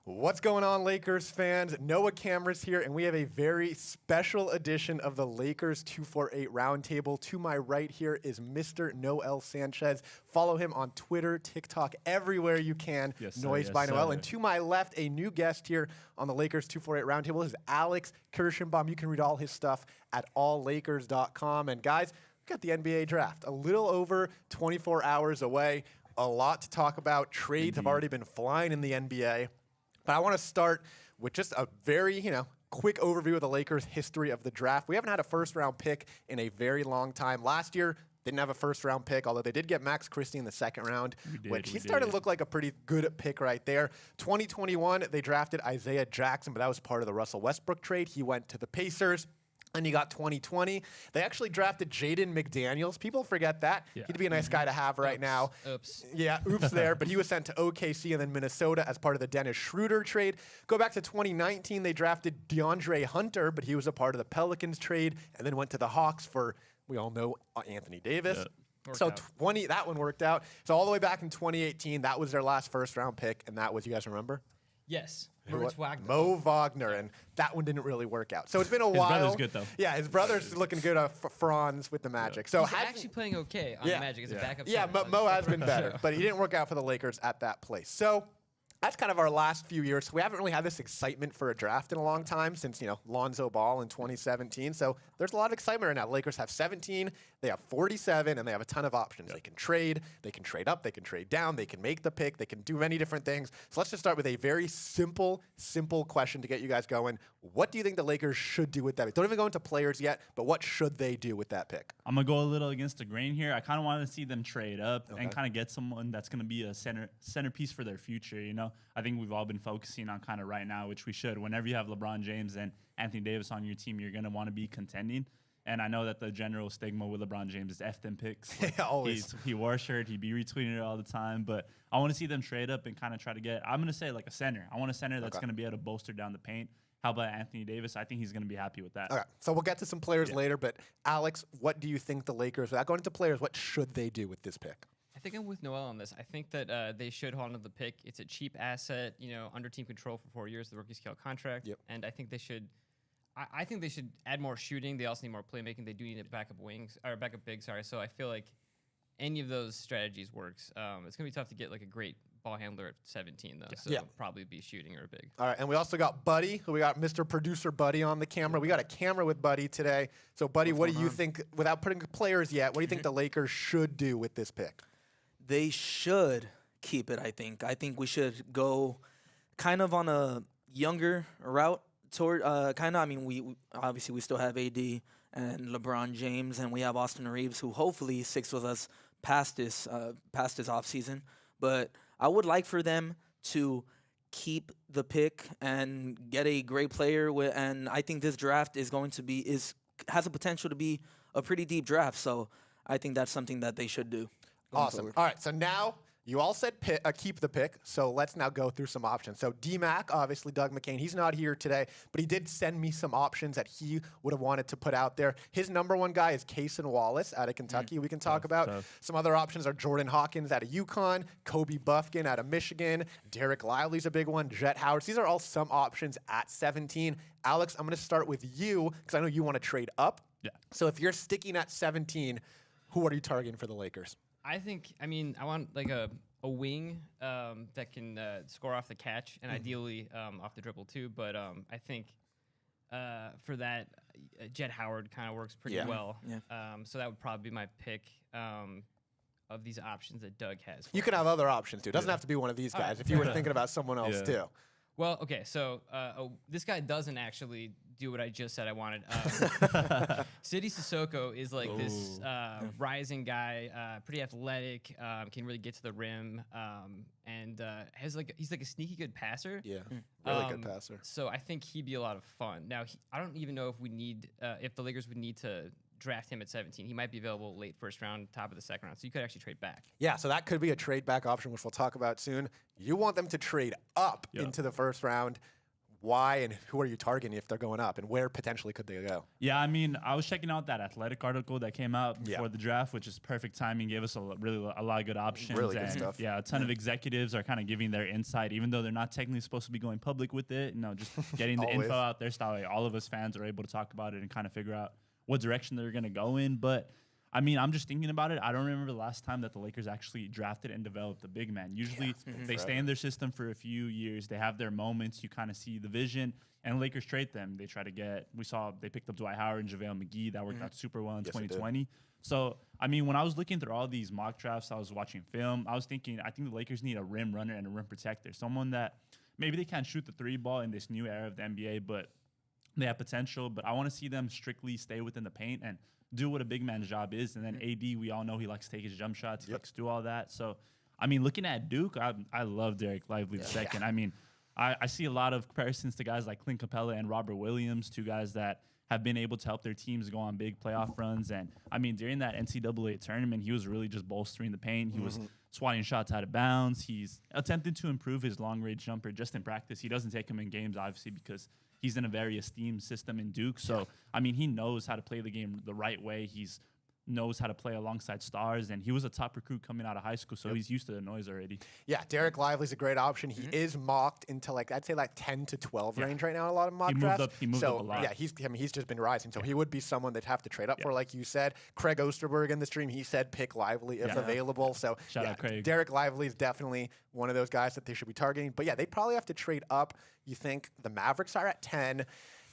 What's going on, Lakers fans? Noah Cameras here, and we have a very special edition of the Lakers 248 Roundtable. To my right here is Mr. Noel Sanchez. Follow him on Twitter, TikTok, everywhere you can. Yes, sir. Noise Yes, by Noel. sir. And to my left, a new guest here on the Lakers 248 Roundtable is Alex Kirschenbaum. You can read all his stuff at alllakers.com. And guys, we got the NBA draft a little over 24 hours away. A lot to talk about. Trades have already been flying in the NBA. But I want to start with just a very, quick overview of the Lakers' history of the draft. We haven't had a first-round pick in a very long time. Last year, didn't have a first-round pick, although they did get Max Christie in the second round, which he started to look like a pretty good pick right there. 2021, they drafted Isaiah Jackson, but that was part of the Russell Westbrook trade. He went to the Pacers. And you got 2020. They actually drafted Jaden McDaniels. People forget that. Yeah. He'd be a nice guy to have right now. Oops. Yeah, oops there. But he was sent to OKC and then Minnesota as part of the Dennis Schroeder trade. Go back to 2019. They drafted DeAndre Hunter, but he was a part of the Pelicans trade and then went to the Hawks for, we all know, Anthony Davis. Yeah. So Worked out. that one worked out. So all the way back in 2018, that was their last first-round pick, and that was, you guys remember? Yes. Who Moritz wa- Wagner. Mo Wagner, and that one didn't really work out. So it's been a while. brother's good, though. Yeah, his brother's looking good for Franz with the Magic. So He's had- actually playing okay on Yeah. the Magic as a backup. yeah, center. Mo has been better, but he didn't work out for the Lakers at that place. So that's kind of our last few years. So we haven't really had this excitement for a draft in a long time since, Lonzo Ball in 2017. So there's a lot of excitement right now. The Lakers have 17, they have 47, and they have a ton of options. They can trade up, they can trade down, they can make the pick, they can do many different things. So let's just start with a very simple question to get you guys going. What do you think the Lakers should do with that pick? Don't even go into players yet, but what should they do with that pick? I'm going to go a little against the grain here. I kind of want to see them trade up and kind of get someone that's going to be a centerpiece for their future, I think we've all been focusing on kind of right now, which we should. Whenever you have LeBron James and Anthony Davis on your team, you're going to want to be contending. And I know that the general stigma with LeBron James is F them picks. Yeah, always. He wore a shirt. He'd be retweeting it all the time. But I want to see them trade up and kind of try to get, I'm going to say like a center. I want a center that's going to be able to bolster down the paint. How about Anthony Davis? I think he's going to be happy with that. Okay, so we'll get to some players later, but Alex, what do you think the Lakers, without going into players, what should they do with this pick? I think I'm with Noel on this. I think that they should hold on to the pick. It's a cheap asset, under team control for 4 years, the rookie scale contract. Yep. And I think they should. I think they should add more shooting. They also need more playmaking. They do need a backup big. Sorry. So I feel like any of those strategies works. It's gonna be tough to get like a great ball handler at 17 though. So Yeah. it'll probably be shooting or a big. All right, and we also got Buddy, who we got Mr. Producer Buddy on the camera. We got a camera with Buddy today. So, Buddy, what do you think, without putting players yet, what do you think the Lakers should do with this pick? They should keep it, I think. I think we should go kind of on a younger route toward we obviously we still have AD and LeBron James, and we have Austin Reeves, who hopefully sticks with us past this offseason. But I would like for them to keep the pick and get a great player and I think this draft is going to be has a potential to be a pretty deep draft. So I think that's something that they should do. Awesome. Forward. All right, so now you all said keep the pick, so let's now go through some options. So D-Mac, obviously Doug McCain, he's not here today, but he did send me some options that he would have wanted to put out there. His number one guy is Cason Wallace out of Kentucky. We can talk about. Some other options are Jordan Hawkins out of UConn, Kobe Buffkin out of Michigan, Derek Lively's a big one, Jet Howard. These are all some options at 17. Alex, I'm going to start with you because I know you want to trade up. Yeah. So if you're sticking at 17, who are you targeting for the Lakers? I want like a wing that can score off the catch and ideally off the dribble too. But I think for that, Jet Howard kind of works pretty well. Yeah. So that would probably be my pick of these options that Doug has. You can have other options too. It doesn't have to be one of these guys. If you were thinking about someone else too. Well, okay, so this guy doesn't actually do what I just said I wanted. City Sissoko is like this rising guy, pretty athletic, can really get to the rim, and he's like a sneaky good passer. Yeah, really good passer. So I think he'd be a lot of fun. Now, I don't even know if we need, if the Lakers would need to draft him at 17. He might be available late first round, top of the second round. So you could actually trade back. Yeah, so that could be a trade back option, which we'll talk about soon. You want them to trade up into the first round. why and who are you targeting if they're going up, and where potentially could they go? Yeah, I mean, I was checking out that Athletic article that came out Yeah. before the draft, which is perfect timing. Gave us a lot of good options. Really good and stuff. Yeah, a ton of executives are kind of giving their insight, even though they're not technically supposed to be going public with it. Just getting the Always. info out there, so that way all of us fans are able to talk about it and kind of figure out what direction they're going to go in. But I mean, I'm just thinking about it. I don't remember the last time that the Lakers actually drafted and developed a big man. Usually, they stay in their system for a few years. They have their moments. You kind of see the vision, and the Lakers trade them. They try to get. We saw they picked up Dwight Howard and JaVale McGee. That worked out super well in Yes, it did. 2020. So, I mean, when I was looking through all these mock drafts, I was watching film. I was thinking, I think the Lakers need a rim runner and a rim protector. Someone that maybe they can't shoot the three ball in this new era of the NBA, but they have potential. But I want to see them strictly stay within the paint and do what a big man's job is. And then AD, we all know he likes to take his jump shots. He likes to do all that. So, I mean, looking at Duke, I love Derek Lively the second. I mean, I see a lot of comparisons to guys like Clint Capella and Robert Williams, two guys that have been able to help their teams go on big playoff runs. And, I mean, during that NCAA tournament, he was really just bolstering the paint. He was swatting shots out of bounds. He's attempting to improve his long-range jumper just in practice. He doesn't take him in games, obviously, because he's in a very esteemed system in Duke. So, I mean, he knows how to play the game the right way. He's knows how to play alongside stars, and he was a top recruit coming out of high school, so he's used to the noise already. Yeah, Derek Lively's a great option. He is mocked into I'd say 10 to 12 range right now in a lot of mock drafts. He moved up a lot. Yeah, he's just been rising. So he would be someone they'd have to trade up for, like you said. Craig Osterberg in the stream, he said pick Lively if available. So Shout out Craig. Derek Lively is definitely one of those guys that they should be targeting. But yeah, they probably have to trade up. You think the Mavericks are at 10.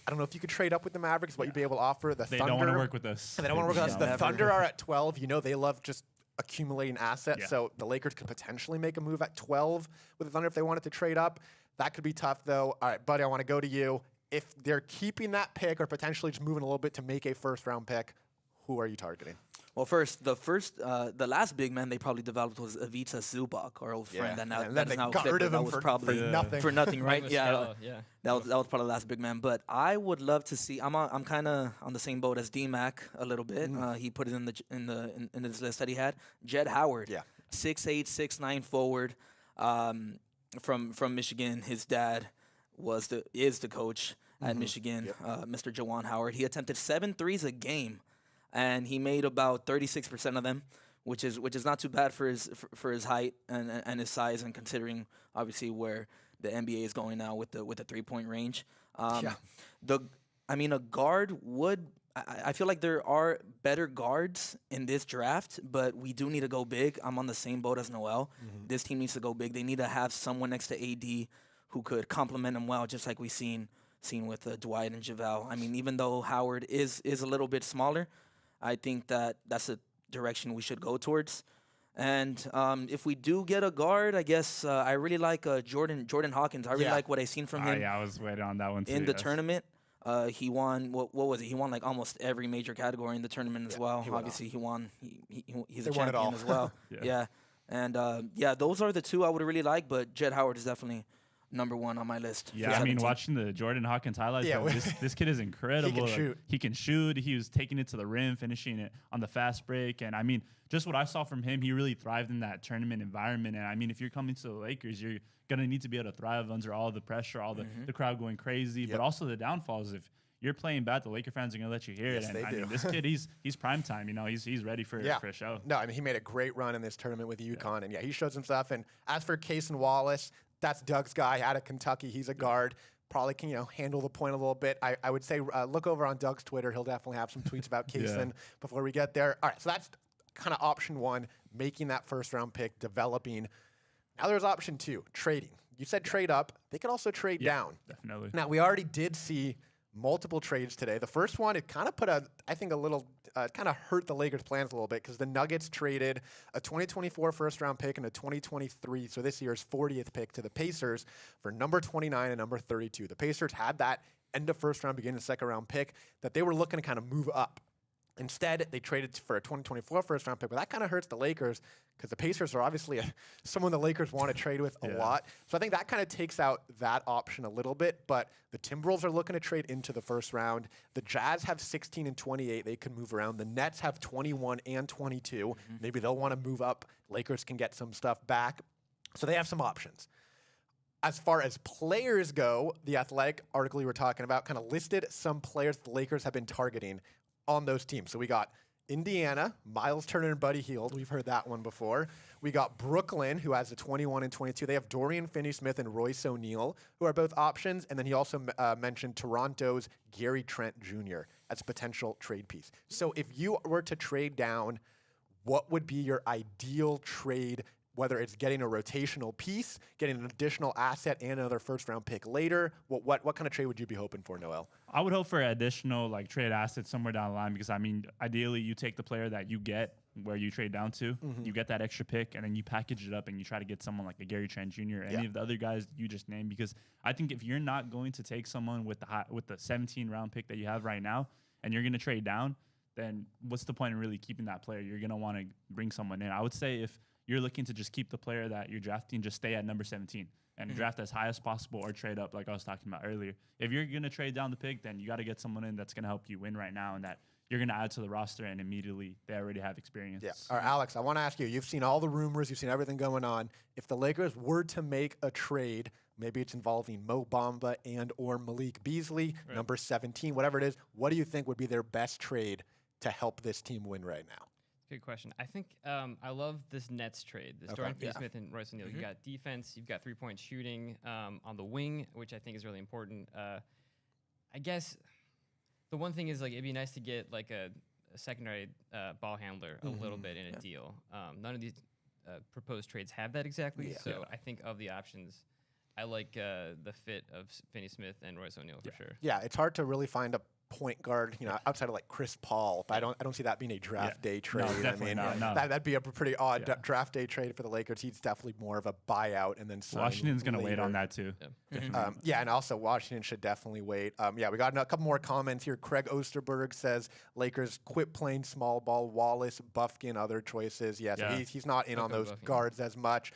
I don't know if you could trade up with the Mavericks, what you'd be able to offer. The They Thunder, don't want to work with us. They don't want to work with us. The never. Thunder are at 12. You know they love just accumulating assets. Yeah. So the Lakers could potentially make a move at 12 with the Thunder if they wanted to trade up. That could be tough, though. All right, buddy, I want to go to you. If they're keeping that pick or potentially just moving a little bit to make a first-round pick, who are you targeting? Well, the last big man they probably developed was Ivica Zubac, our old friend. And then that they is now got Clipper. rid of That him was for probably nothing. For nothing, right? Mike Yeah. Muscala, yeah. That was probably the last big man, but I would love to see. I'm kind of on the same boat as D-Mac a little bit. He put it in his list that he had. Jed Howard, Yeah. 6'8", 6'9" forward, from Michigan. His dad is the coach at Michigan, Mr. Jawan Howard. He attempted 7 threes a game, and he made about 36% of them, which is not too bad for his height and his size, and considering obviously where the NBA is going now with the 3-point range. A guard would. I feel like there are better guards in this draft, but we do need to go big. I'm on the same boat as Noel. This team needs to go big. They need to have someone next to AD who could complement him well, just like we've seen with Dwight and JaVale. I mean, even though Howard is a little bit smaller, I think that's a direction we should go towards. And if we do get a guard, I guess I really like Jordan Hawkins. I really like what I've seen from him I was waiting on that one too. in the tournament. He won what was it? He won like almost every major category in the tournament as well. Obviously, he won. He's a They won it champion all. as well. Yeah. And those are the two I would really like. But Jed Howard is definitely number one on my list. for Yeah, I mean, 17. watching the Jordan Hawkins highlights, Yeah, this kid is incredible. Like, shoot. He can shoot. He was taking it to the rim, finishing it on the fast break. And I mean, just what I saw from him, he really thrived in that tournament environment. And I mean, if you're coming to the Lakers, you're going to need to be able to thrive under all the pressure, all the crowd going crazy, but also the downfalls. If you're playing bad, the Laker fans are going to let you hear Yes, it. And they I do. mean, this kid, he's prime time. You know, he's ready for a show. No, I mean, he made a great run in this tournament with UConn, and he showed some stuff. And as for Cason Wallace, that's Doug's guy out of Kentucky. He's a guard. Probably can, handle the point a little bit. I would say look over on Doug's Twitter. He'll definitely have some tweets about Cason before we get there. All right, so that's kind of option one, making that first-round pick, developing. Now there's option two, trading. You said trade up. They could also trade down. Definitely. Now, we already did see multiple trades today. The first one, it kind of put kind of hurt the Lakers' plans a little bit because the Nuggets traded a 2024 first-round pick and a 2023, so this year's 40th pick, to the Pacers for number 29 and number 32. The Pacers had that end of first-round, beginning of second-round pick that they were looking to kind of move up. Instead, they traded for a 2024 first-round pick, but that kind of hurts the Lakers because the Pacers are obviously someone the Lakers want to trade with a lot. So I think that kind of takes out that option a little bit, but the Timberwolves are looking to trade into the first round. The Jazz have 16 and 28. They can move around. The Nets have 21 and 22. Maybe they'll want to move up. Lakers can get some stuff back. So they have some options. As far as players go, the Athletic article you were talking about kind of listed some players the Lakers have been targeting on those teams. So we got Indiana, Miles Turner and Buddy Hield. We've heard that one before. We got Brooklyn, who has a 21 and 22. They have Dorian Finney-Smith and Royce O'Neal, who are both options. And then he also mentioned Toronto's Gary Trent Jr. as a potential trade piece. So if you were to trade down, what would be your ideal trade, whether it's getting a rotational piece, getting an additional asset, and another first-round pick later? What kind of trade would you be hoping for, Noel? I would hope for additional like trade assets somewhere down the line because I mean, ideally you take the player that you get where you trade down to, you get that extra pick, and then you package it up and you try to get someone like a Gary Trent Jr. or any of the other guys you just named. Because I think if you're not going to take someone with the 17-round pick that you have right now, and you're going to trade down, then what's the point in really keeping that player? You're going to want to bring someone in. I would say if you're looking to just keep the player that you're drafting, just stay at number 17 and draft as high as possible or trade up like I was talking about earlier. If you're going to trade down the pick, then you got to get someone in that's going to help you win right now and that you're going to add to the roster and immediately they already have experience. Yeah. All right, Alex, I want to ask you, you've seen all the rumors, you've seen everything going on. If the Lakers were to make a trade, maybe it's involving Mo Bamba and or Malik Beasley, number 17, whatever it is, what do you think would be their best trade to help this team win right now? Good question. I think I love this Nets trade. This Dorian Finney-Smith and Royce O'Neal. You got defense, you've got 3-point shooting on the wing, which I think is really important. I guess the one thing is like it'd be nice to get like a secondary ball handler a little bit in a deal. None of these proposed trades have that exactly. So I think of the options, I like the fit of Finney-Smith and Royce O'Neal for sure. Yeah, it's hard to really find a point guard, outside of like Chris Paul, but I don't see that being a draft day trade. No, definitely not. No. That'd be a pretty odd draft day trade for the Lakers. He's definitely more of a buyout and then sign Washington's going to wait later. on that too. Yeah, and also Washington should definitely wait. Yeah, we got a couple more comments here. Craig Osterberg says Lakers quit playing small ball. Wallace, Bufkin, other choices. Yeah, so he's not in on those guards as much.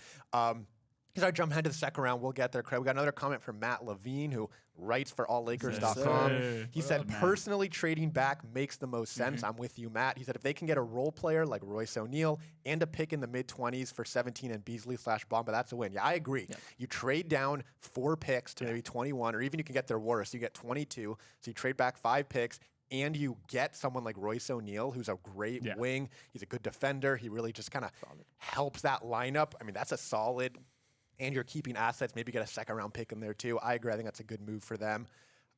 He's our jump ahead to the second round. We'll get there, Craig. We got another comment from Matt Levine, who writes for AllLakers.com. He said, personally, trading back makes the most sense. I'm with you, Matt. He said, if they can get a role player like Royce O'Neal and a pick in the mid-20s for 17 and Beasley/Bamba, that's a win. Yeah, I agree. You trade down 4 picks to maybe 21, or even you can get their worst. You get 22, so you trade back 5 picks, and you get someone like Royce O'Neal, who's a great wing. He's a good defender. He really just kind of helps that lineup. I mean, that's a solid. And you're keeping assets, maybe get a second-round pick in there too. I agree. I think that's a good move for them.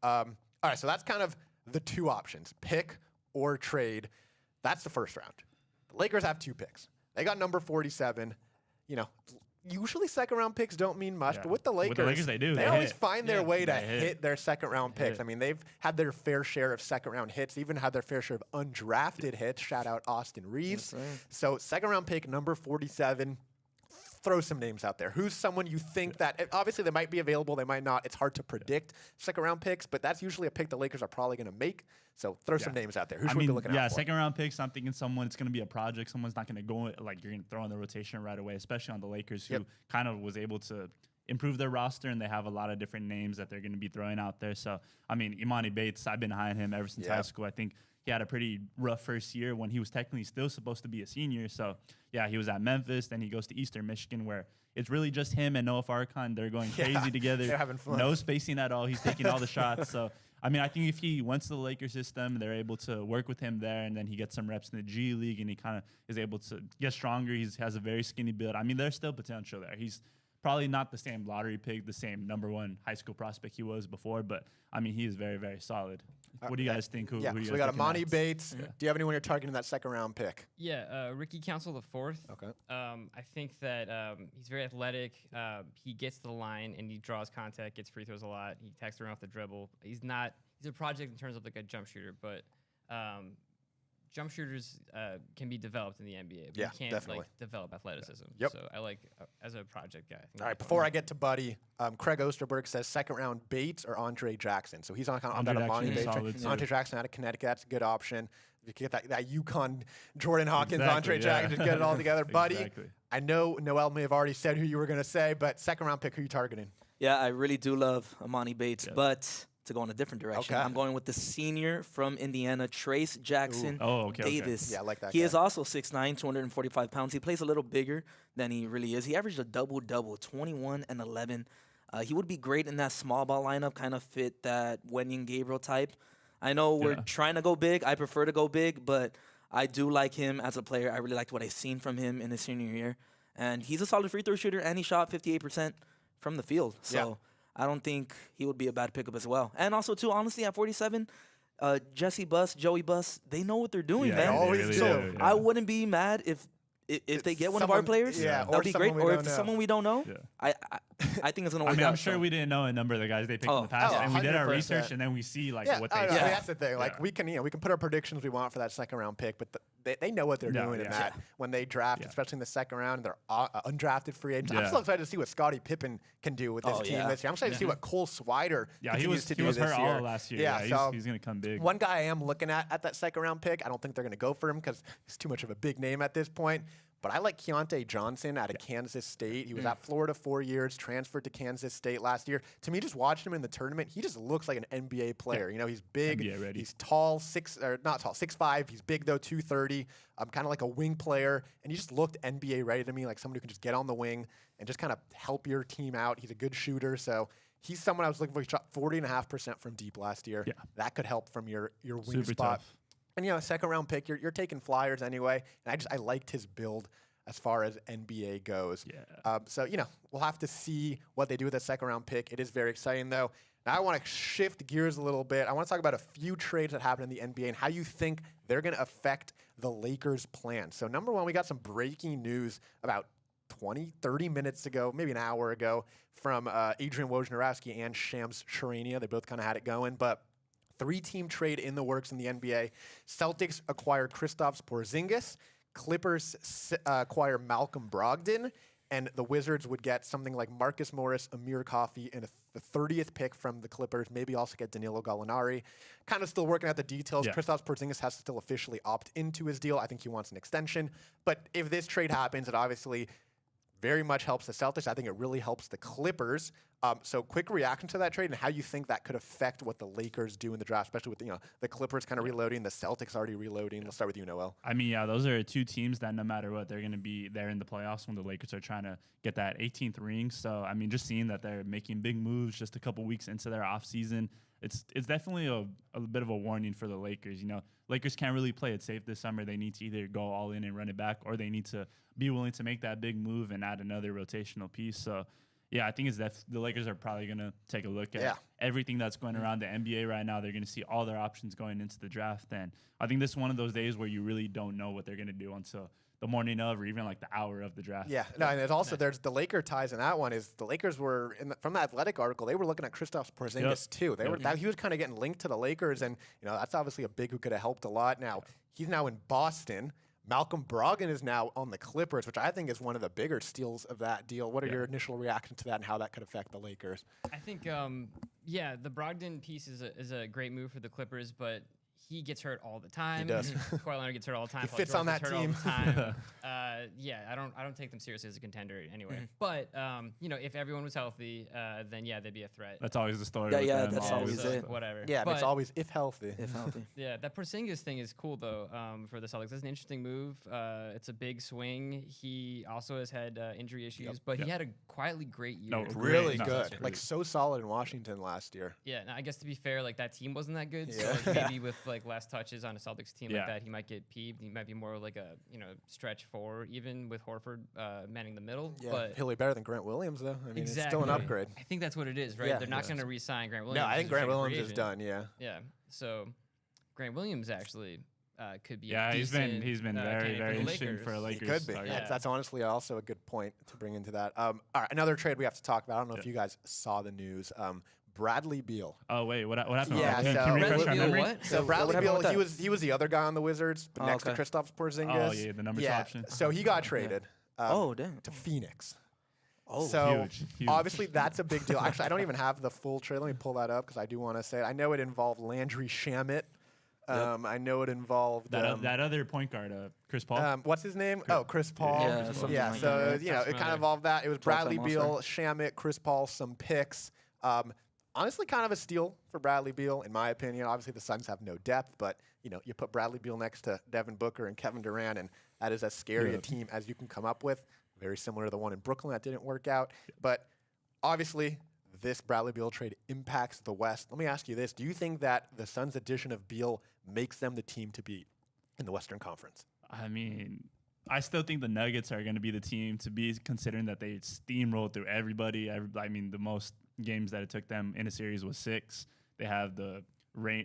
All right, so that's kind of the 2 options, pick or trade. That's the first round. The Lakers have 2 picks. They got number 47. Usually second-round picks don't mean much, but with the Lakers, they do. They always find their way to hit. hit their second-round picks. I mean, they've had their fair share of second-round hits, even had their fair share of undrafted hits. Shout out Austin Reeves. So second-round pick, number 47. Throw some names out there. Who's someone you think that obviously they might be available, they might not. It's hard to predict second round picks, but that's usually a pick the Lakers are probably going to make. So throw some names out there. Who should we be looking out for? Second round picks. I'm thinking someone. It's going to be a project. Someone's not going to go like you're going to throw in the rotation right away, especially on the Lakers, who kind of was able to improve their roster, and they have a lot of different names that they're going to be throwing out there. So I mean, Imani Bates. I've been high on him ever since high school. I think he had a pretty rough first year when he was technically still supposed to be a senior. So, yeah, he was at Memphis. Then he goes to Eastern Michigan, where it's really just him and Noah Farrakhan. They're going crazy together. They're having fun. No spacing at all. He's taking all the shots. So, I mean, I think if he went to the Lakers system, they're able to work with him there, and then he gets some reps in the G League, and he kind of is able to get stronger. He has a very skinny build. I mean, there's still potential there. He's probably not the same lottery pick, the same number 1 high school prospect he was before, but, I mean, he is very, very solid. What do you guys think? Who so we got Imani Bates. Do you have anyone you're targeting that second round pick? Yeah, Ricky Council IV. Okay. I think that he's very athletic. He gets to the line and he draws contact, gets free throws a lot. He attacks around off the dribble. He's a project in terms of like a jump shooter, but jump shooters can be developed in the NBA. But you can't definitely develop athleticism. Yep. So I like as a project guy. All right, before I get to Buddy, Craig Osterberg says second round Bates or Andre Jackson. So he's on kind of that Imani Bates. Andre Jackson out of Connecticut, that's a good option. You can get that UConn Jordan Hawkins, Andre Jackson, just get it all together. Buddy, I know Noel may have already said who you were going to say, but second round pick, who are you targeting? Yeah, I really do love Imani Bates, but to go in a different direction, I'm going with the senior from Indiana, Trace Jackson Davis. Yeah, I like that He guy. is also 6'9", 245 pounds. He plays a little bigger than he really is. He averaged a double-double, 21 and 11. He would be great in that small ball lineup, kind of fit that Wenyen Gabriel type. I know we're trying to go big. I prefer to go big, but I do like him as a player. I really liked what I've seen from him in his senior year. And he's a solid free throw shooter, and he shot 58% from the field. So I don't think he would be a bad pickup as well. And also, too, honestly, at 47, Jesse Buss, Joey Buss, they know what they're doing, Yeah, man. they always do. do, I wouldn't be mad if they get one of our someone- players. yeah, That'd or be great. someone we Or don't if know. someone we don't know, Yeah. I think it's gonna I work mean, out. I'm sure so. we didn't know a number of the guys they picked in Oh, the past, oh, and we did our 100%. research, and then we see like Yeah, what I they know. said. That's the thing. Like Yeah. we can, we can put our predictions we want for that second round pick, but they know what they're Yeah, doing in yeah. that when they draft, Yeah. especially in the second round. And they're undrafted free agents. I'm Yeah. so excited to see what Scottie Pippen can do with this Oh, team yeah. this year. I'm excited to see what Cole Swider Yeah, he continues was to he do was this hurt year. all last year. Yeah, Yeah, so he's gonna come big. one guy I am looking at that second round pick. I don't think they're going to go for him because he's too much of a big name at this point. But I like Keontae Johnson out of Kansas State. He was at Florida 4 years, transferred to Kansas State last year. To me, just watching him in the tournament, he just looks like an NBA player. You know, he's big, NBA ready. he's tall, not tall, 6'5". He's big though, 230. Kind of like a wing player, and he just looked NBA ready to me, like someone who can just get on the wing and just kind of help your team out. He's a good shooter, so he's someone I was looking for. He shot 40.5% from deep last year. Yeah. That could help from your wing Super spot. tough. And you know, second round pick, you're taking flyers anyway. And I liked his build as far as NBA goes. Yeah. So you know, we'll have to see what they do with that second round pick. It is very exciting though. Now I want to shift gears a little bit. I want to talk about a few trades that happened in the NBA and how you think they're going to affect the Lakers' plans. So number one, we got some breaking news about 20, 30 minutes ago, maybe an hour ago, from Adrian Wojnarowski and Shams Charania. They both kind of had it going, but 3-team trade in the works in the NBA. Celtics acquire Kristaps Porzingis. Clippers acquire Malcolm Brogdon. And the Wizards would get something like Marcus Morris, Amir Coffey, and the 30th pick from the Clippers. Maybe also get Danilo Gallinari. Kind of still working out the details. Yeah. Kristaps Porzingis has to still officially opt into his deal. I think he wants an extension. But if this trade happens, it obviously very much helps the Celtics. I think it really helps the Clippers. So quick reaction to that trade and how you think that could affect what the Lakers do in the draft, especially with the Clippers kind of reloading, the Celtics already reloading. Let's start with you, Noel. I mean, yeah, those are two teams that no matter what, they're going to be there in the playoffs when the Lakers are trying to get that 18th ring. So, I mean, just seeing that they're making big moves just a couple weeks into their offseason, it's definitely a bit of a warning for the Lakers. You know, Lakers can't really play it safe this summer. They need to either go all in and run it back, or they need to be willing to make that big move and add another rotational piece. So, yeah, I think the Lakers are probably going to take a look at everything that's going around the NBA right now. They're going to see all their options going into the draft. And I think this is one of those days where you really don't know what they're going to do until the morning of or even like the hour of the draft. Yeah, no, and there's the Laker ties in that one. Is the Lakers were from the Athletic article, they were looking at Kristaps Porzingis too. They were he was kind of getting linked to the Lakers, and that's obviously a big who could have helped a lot. Now he's now in Boston. Malcolm Brogdon is now on the Clippers, which I think is one of the bigger steals of that deal. What are your initial reactions to that, and how that could affect the Lakers? I think, the Brogdon piece is a great move for the Clippers, but he gets hurt all the time. He does. Kawhi Leonard gets hurt all the time. He Paul fits George on gets that hurt all team. the time. I don't take them seriously as a contender anyway. But if everyone was healthy, then they'd be a threat. That's always the story. Yeah, with yeah, them, that's always so it. Whatever. Yeah, but it's But- always if healthy. If healthy. Yeah, that Porzingis thing is cool though for the Celtics. That's an interesting move. It's a big swing. He also has had injury issues, but he had a quietly great year. No, Really No, good, that's like great. so solid in Washington last year. Yeah, now I guess to be fair, like that team wasn't that good. Yeah. So like, maybe with like less touches on a Celtics team Yeah. like that, he might get peeved. He might be more like a stretch four, even with Horford manning the middle. Yeah, But he'll be better than Grant Williams though. I mean, exactly, it's still an upgrade. I think that's what it is, right? Yeah. They're not Yeah. going to re-sign Grant Williams. No, I think as a Grant free Williams is agent. done. Yeah. Yeah, so Grant Williams actually could be. Yeah, a he's decent, been very, candidate very the interesting for a Lakers. He Lakers. could be. target. Yeah. That's honestly also a good point to bring into that. All right, another trade we have to talk about. I don't know if you guys saw the news. Bradley Beal. Oh wait, what happened? Yeah, can so- you refresh Bradley our Beal memory? what? So Bradley happened Beal, with that? he was the other guy on the Wizards, but Oh, next okay. to Kristaps Porzingis. Oh, yeah, the number two option. So he got traded. Oh, damn. To Phoenix. Oh, So huge. obviously that's a big deal. Actually, I don't even have the full trade. Let me pull that up because I do want to say it. I know it involved Landry Shamet. I know it involved that other point guard, Chris Paul. what's his name? Oh, Chris Paul. Yeah, something Yeah. like So that, yeah. it Sounds kind of familiar. involved that. It was 12-time Bradley Beal, All-Star. Shamet, Chris Paul, some picks. Honestly, kind of a steal for Bradley Beal, in my opinion. Obviously, the Suns have no depth, but you put Bradley Beal next to Devin Booker and Kevin Durant, and that is as scary a team as you can come up with. Very similar to the one in Brooklyn that didn't work out, but obviously this Bradley Beal trade impacts the West. Let me ask you this. Do you think that the Suns' addition of Beal makes them the team to beat in the Western Conference? I mean, I still think the Nuggets are going to be the team to be, considering that they steamrolled through everybody. I mean, the most games that it took them in a series was 6. They have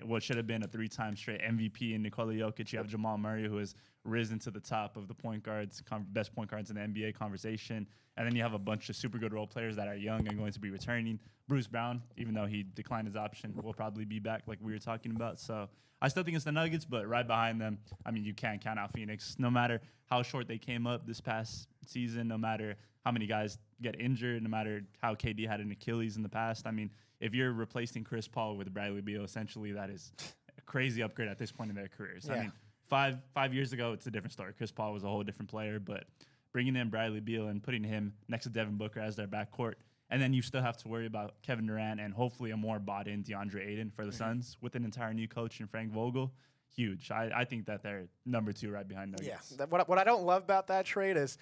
what should have been a 3-time straight MVP in Nikola Jokic. You have Jamal Murray, who has risen to the top of the point guards, best point guards in the NBA conversation. And then you have a bunch of super good role players that are young and going to be returning. Bruce Brown, even though he declined his option, will probably be back like we were talking about. So I still think it's the Nuggets, but right behind them, I mean, you can't count out Phoenix. No matter how short they came up this past season, no matter how many guys get injured, no matter how KD had an Achilles in the past. I mean, if you're replacing Chris Paul with Bradley Beal, essentially that is a crazy upgrade at this point in their careers. Yeah. I mean, five years ago, it's a different story. Chris Paul was a whole different player, but bringing in Bradley Beal and putting him next to Devin Booker as their backcourt, and then you still have to worry about Kevin Durant and hopefully a more bought-in DeAndre Ayton for the Suns with an entire new coach and Frank Vogel. Huge. I think that they're number 2 right behind Nuggets. Yeah. What I don't love about that trade is,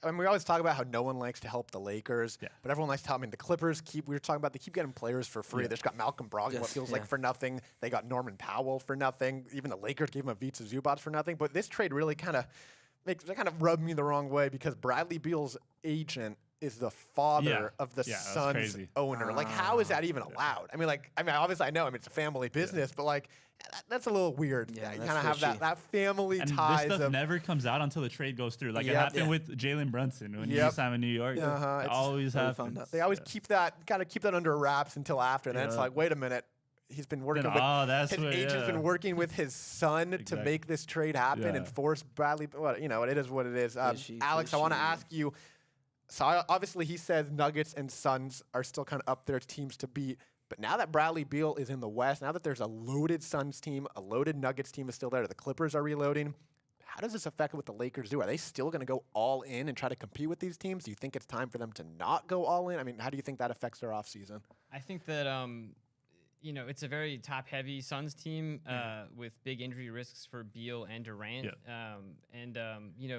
I mean, we always talk about how no one likes to help the Lakers, but everyone likes to help. I mean, the Clippers we were talking about, they keep getting players for free. They just got Malcolm Brogdon, what feels like for nothing. They got Norman Powell for nothing. Even the Lakers gave him a Vitsa Zubac for nothing. But this trade really kind of rubbed me the wrong way because Bradley Beal's agent is the father of the Suns crazy. owner. Like, how is that even allowed? I mean, obviously I know. I mean, it's a family business, but like, that's a little weird. Yeah, you that's kind of have that family And ties. this stuff never comes out until the trade goes through. Like it Yep. happened with Jalen Brunson when he Yep. signed in New York. Uh-huh. It It's always how we found happens. out. They always keep that under wraps until after. And then it's Yeah. like, wait a minute. He's been working Then, with that's his what- agent's yeah. been working with his son to Exactly. make this trade happen and Yeah. force Bradley. Well, it is what it is. Fishy, Alex, I want to fishy. ask you. So obviously he says Nuggets and Suns are still kind of up there as teams to beat. But now that Bradley Beal is in the West, now that there's a loaded Suns team, a loaded Nuggets team is still there, the Clippers are reloading. How does this affect what the Lakers do? Are they still going to go all in and try to compete with these teams? Do you think it's time for them to not go all in? I mean, how do you think that affects their offseason? I think that it's a very top-heavy Suns team with big injury risks for Beal and Durant.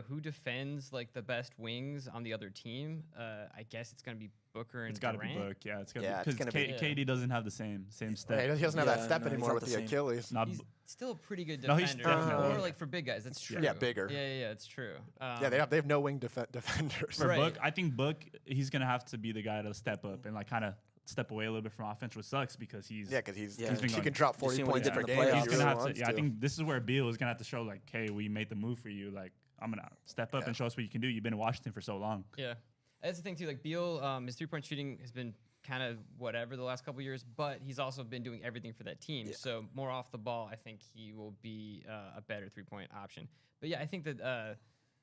Who defends like the best wings on the other team? I guess it's gonna be Booker and It's got to be Durant. Book. Yeah, it's Yeah, got it's to gonna be be- KD doesn't have the same step. He doesn't have that Yeah, step no, he's anymore not with the the same. Achilles. Not He's still a pretty good No, defender. he's definitely- Or like for big guys, that's true. Yeah, bigger. Yeah, it's true. Yeah, they have no wing defenders. For Right. Book, I think Book, he's gonna have to be the guy to step up and like kind of step away a little bit from offense, which sucks because he's Yeah, because he's Yeah. he been can going- drop You've 40 seen what he points did per in the game. playoffs. if he's he gonna really have to. wants Yeah, I think this is where Beal is gonna have to show like, hey, we made the move for you. Like, I'm gonna step up and show us what you can do. You've been in Washington for so long. Yeah, that's the thing too. Like Beal, his 3-point shooting has been kind of whatever the last couple years, but he's also been doing everything for that team. So more off the ball, I think he will be a better 3-point option. But yeah, I think that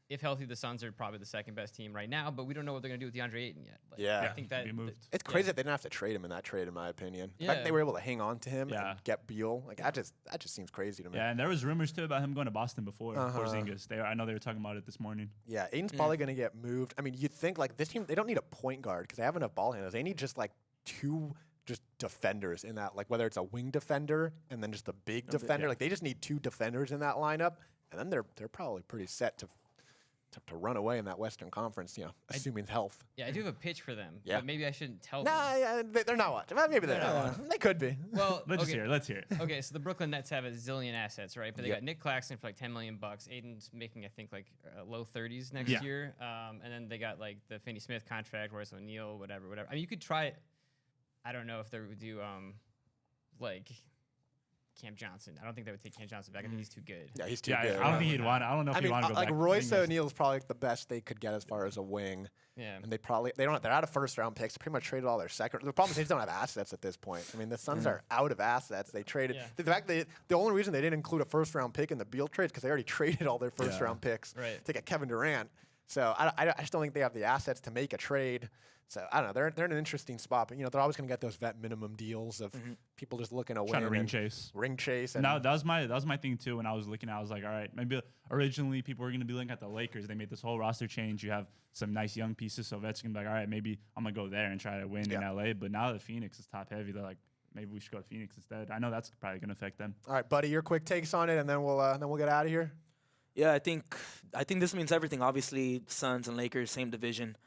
if healthy, the Suns are probably the second best team right now. But we don't know what they're gonna do with DeAndre Ayton yet. Like, Yeah. I Yeah, think he that can be moved. It's crazy that they didn't have to trade him in that trade, in my opinion. The fact Yeah. they were able to hang on to him Yeah. and get Beal, like that just seems crazy to me. Yeah, and there was rumors too about him going to Boston before Uh-huh. Porzingis. I know they were talking about it this morning. Yeah, Aiden's probably going to get moved. I mean, you'd think like this team, they don't need a point guard because they have enough ball handlers. They need just like 2 just defenders in that, like whether it's a wing defender and then just a big defender. yeah. Like they just need 2 defenders in that lineup, and then they're probably pretty set to run away in that Western Conference. Assuming health. Yeah, I do have a pitch for them. Yeah. But maybe I shouldn't tell Nah, them. yeah, they're not what. Well, maybe they're They're not. They could be. Well, Let's okay. hear it. Okay, so the Brooklyn Nets have a zillion assets, right? But they Yep. got Nick Claxton for like $10 million. Aiden's making, I think, like low 30s next Yeah. year. And then they got like the Finney Smith contract, Royce O'Neal, whatever. I mean, you could try it. I don't know if they would do like Cam Johnson. I don't think they would take Cam Johnson back. I think he's too good. Yeah, he's too Yeah, good. I don't think he'd want. I don't know if I he'd mean, want to go like back. Royce O'Neal is probably the best they could get as far as a wing. Yeah. And they're out of first round picks. They pretty much traded all their second. The problem is they just don't have assets at this point. I mean, the Suns are out of assets. They traded. Yeah. The fact that the only reason they didn't include a first round pick in the Beal trade is because they already traded all their first round picks Right. to get Kevin Durant. So I just don't think they have the assets to make a trade. So I don't know. They're in an interesting spot, but they're always going to get those vet minimum deals of people just looking to trying to win ring and chase. ring chase. And No, that was my thing too. When I was looking, I was like, all right, maybe originally people were going to be looking at the Lakers. They made this whole roster change. You have some nice young pieces, so vets can be like, all right, maybe I'm gonna go there and try to win in LA. But now that Phoenix is top heavy, they're like, maybe we should go to Phoenix instead. I know that's probably going to affect them. all right, buddy, your quick takes on it, and then we'll get out of here. Yeah, I think this means everything. Obviously, Suns and Lakers, same division.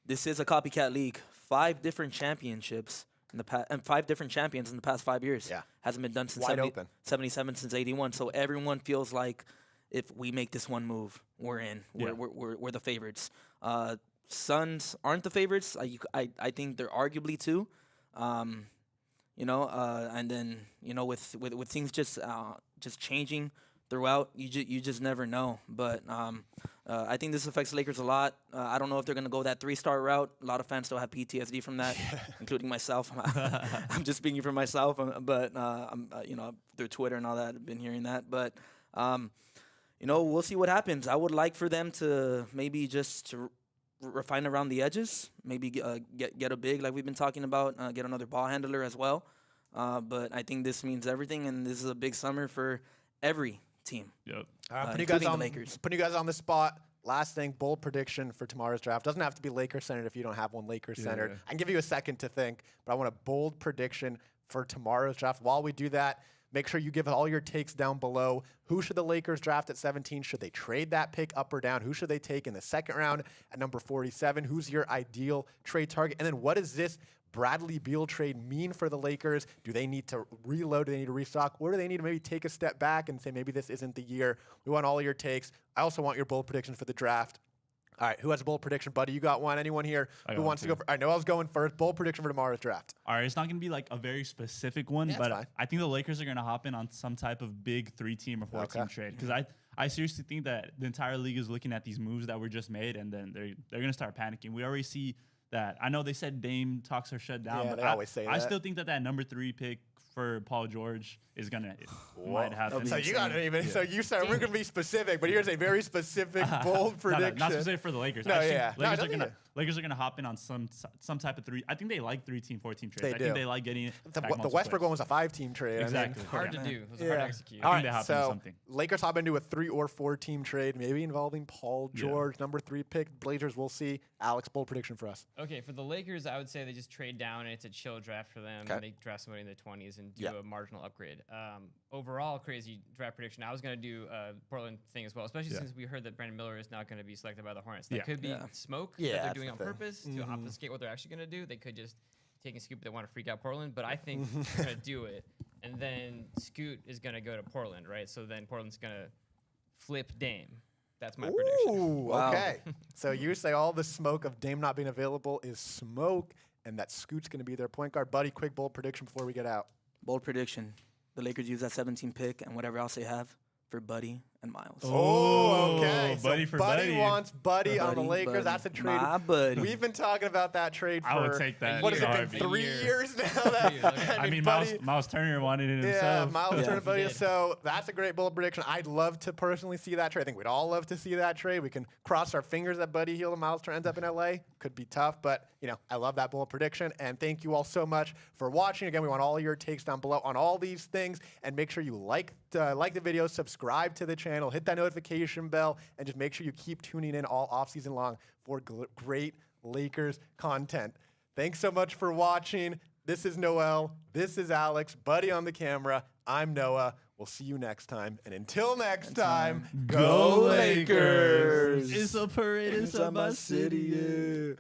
This is a copycat league 5 different championships in the past, and 5 different champions in the past 5 years. Yeah. Hasn't been done since Wide open. 77, since 81. So everyone feels like if we make this one move, we're in. Yeah. We're the favorites. Suns aren't the favorites. I think they're arguably too. And then with things just changing throughout, you just never know. But I think this affects Lakers a lot. I don't know if they're gonna go that 3-star route. A lot of fans still have PTSD from that, including myself. I'm just speaking for myself, but I'm through Twitter and all that, I've been hearing that. But we'll see what happens. I would like for them to maybe just to refine around the edges, maybe get a big like we've been talking about, get another ball handler as well. But I think this means everything, and this is a big summer for every team. Yep. Including the Lakers. Putting you guys on the spot. Last thing, bold prediction for tomorrow's draft. Doesn't have to be Lakers centered if you don't have one Lakers centered. Yeah. I can give you a second to think, but I want a bold prediction for tomorrow's draft. While we do that, make sure you give all your takes down below. Who should the Lakers draft at 17? Should they trade that pick up or down? Who should they take in the second round at number 47? Who's your ideal trade target? And then what does this Bradley Beal trade mean for the Lakers? Do they need to reload? Do they need to restock? Or do they need to maybe take a step back and say maybe this isn't the year? We want all your takes. I also want your bold prediction for the draft. All right, who has a bold prediction? Buddy, you got one? Anyone here who wants to go? I know I was going first. Bold prediction for tomorrow's draft. All right, it's not going to be like a very specific one, Yeah, but fine. I think the Lakers are going to hop in on some type of big 3-team or 4-team trade because I seriously think that the entire league is looking at these moves that were just made, and then they're going to start panicking. We already see that. I know they said Dame talks are shut down, Yeah, but they always say I that. still think that number 3 pick for Paul George is might happen. So you got to even. So you said we're going to be specific, but here's a very specific bold prediction. Not specific for the Lakers. No, I think yeah. No, I Lakers, don't are gonna, either. Lakers are gonna hop in on some type of 3. I think they like 3-team, 4-team trades. They I do. think they like getting The back multiple Westbrook players. one was a 5-team trade. Exactly. Hard to do. It was hard to execute. I All think they right, hop into so something. Lakers hop into a 3 or 4-team trade, maybe involving Paul George, number 3 pick. Blazers, we'll see. Alex, bold prediction for us. Okay, for the Lakers, I would say they just trade down and it's a chill draft for them. Okay. They draft somebody in their 20s and do Yeah. a marginal upgrade. Overall, crazy draft prediction. I was going to do a Portland thing as well, especially since we heard that Brandon Miller is not going to be selected by the Hornets. That Yeah. could be Yeah. smoke Yeah, that they're that's doing the on thing. purpose to obfuscate what they're actually going to do. They could just take a scoop. They want to freak out Portland, but I think they're going to do it. And then Scoot is going to go to Portland, right? So then Portland's going to flip Dame. That's my prediction. Ooh, Wow. okay. So you say all the smoke of Dame not being available is smoke, and that Scoot's going to be their point guard. Buddy, quick bold prediction before we get out. Bold prediction: the Lakers use that 17 pick and whatever else they have for Buddy and Miles. Oh, okay. Buddy so for Buddy Buddy. wants Buddy on the Buddy, Lakers. Buddy. That's a trade. My buddy. We've been talking about that trade for I would take that. what has in it a been, heartbeat. 3 year. years now? 3 years, okay. I mean, Buddy, Miles Turner wanted it yeah, himself. Miles Yeah. Turner, Buddy. He did. So that's a great bold prediction. I'd love to personally see that trade. I think we'd all love to see that trade. We can cross our fingers that Buddy Hield and Miles Turner ends up in LA. Could be tough, but I love that bold prediction. And thank you all so much for watching. Again, we want all your takes down below on all these things. And make sure you like the video, subscribe to the channel, hit that notification bell, and just make sure you keep tuning in all offseason long for great Lakers content. Thanks so much for watching. This is Noel. This is Alex. Buddy on the camera. I'm Noah. We'll see you next time. And until next time, go Lakers! It's a parade inside my city. Yeah.